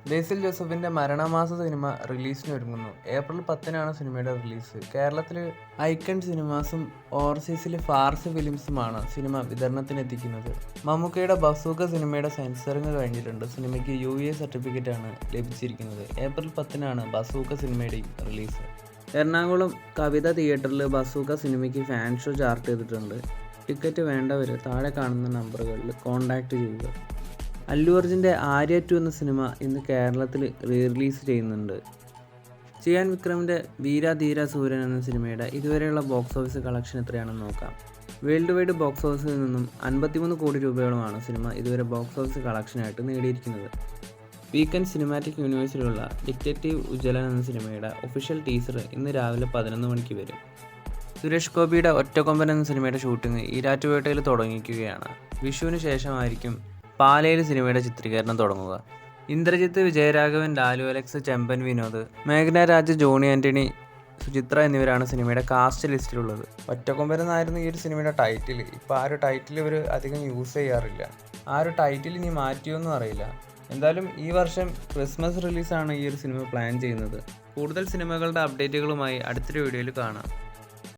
ബേസിൽ ജോസഫിന്റെ മരണമാസ cinema റിലീസിനൊരുങ്ങുന്നു. April 10-നാണ് സിനിമയുടെ release. കേരളത്തിൽ ഐക്കൺ സിനിമാസും ഓവർസീസിലെ ഫാർസ് ഫിലിംസുമാണ് സിനിമ വിതരണത്തിനെത്തിക്കുന്നത്. മമ്മൂക്കയുടെ ബസൂക്ക സിനിമയുടെ സെൻസറിങ് കഴിഞ്ഞിട്ടുണ്ട്. സിനിമയ്ക്ക് UA സർട്ടിഫിക്കറ്റാണ് ലഭിച്ചിരിക്കുന്നത്. ഏപ്രിൽ 10-നാണ് ബസൂക്ക സിനിമയുടെയും റിലീസ്. എറണാകുളം കവിത തിയേറ്ററിൽ ബസൂക്ക സിനിമയ്ക്ക് ഫാൻ ഷോ ചാർട്ട് ചെയ്തിട്ടുണ്ട്. ടിക്കറ്റ് വേണ്ടവർ താഴെ കാണുന്ന നമ്പറുകളിൽ കോൺടാക്റ്റ് ചെയ്യുക. അല്ലു അർജുൻ്റെ ആര്യ 2 എന്ന സിനിമ ഇന്ന് കേരളത്തിൽ റിലീസ് ചെയ്യുന്നുണ്ട്. ചിയാൻ വിക്രമിൻ്റെ വീര ധീര സൂര്യൻ എന്ന സിനിമയുടെ ഇതുവരെയുള്ള ബോക്സ് ഓഫീസ് കളക്ഷൻ എത്രയാണെന്ന് നോക്കാം. വേൾഡ് വൈഡ് ബോക്സ് ഓഫീസിൽ നിന്നും 53 കോടി രൂപയോളമാണ് സിനിമ ഇതുവരെ ബോക്സ് ഓഫീസ് കളക്ഷനായിട്ട് നേടിയിരിക്കുന്നത്. വീക്കെൻഡ് സിനിമാറ്റിക് യൂണിവേഴ്സിലുള്ള ഡിറ്റക്റ്റീവ് ഉജ്ജ്വലൻ എന്ന സിനിമയുടെ ഒഫീഷ്യൽ ടീസർ ഇന്ന് രാവിലെ 11 മണിക്ക് വരും. സുരേഷ് ഗോപിയുടെ ഒറ്റക്കൊമ്പൻ എന്ന സിനിമയുടെ ഷൂട്ടിംഗ് ഈരാറ്റുപേട്ടയിൽ തുടങ്ങിയിരിക്കുകയാണ്. വിഷുവിന് ശേഷമായിരിക്കും പാലയിൽ സിനിമയുടെ ചിത്രീകരണം തുടങ്ങുക. ഇന്ദ്രജിത്ത്, വിജയരാഘവൻ, ലാലു അലക്സ്, ചെമ്പൻ വിനോദ്, മേഘ്ന രാജ്, ജോണി ആൻ്റണി, സുചിത്ര എന്നിവരാണ് സിനിമയുടെ കാസ്റ്റ് ലിസ്റ്റിലുള്ളത്. ഒറ്റക്കൊമ്പൻ എന്നായിരുന്നു ഈ ഒരു സിനിമയുടെ ടൈറ്റിൽ. ഇപ്പോൾ ആ ഒരു ടൈറ്റിൽ ഇവർ അധികം യൂസ് ചെയ്യാറില്ല. ആ ഒരു ടൈറ്റിൽ ഇനി മാറ്റിയൊന്നും അറിയില്ല. എന്തായാലും ഈ വർഷം ക്രിസ്മസ് റിലീസാണ് ഈ ഒരു സിനിമ പ്ലാൻ ചെയ്യുന്നത്. കൂടുതൽ സിനിമകളുടെ അപ്ഡേറ്റുകളുമായി അടുത്തൊരു വീഡിയോയിൽ കാണാം.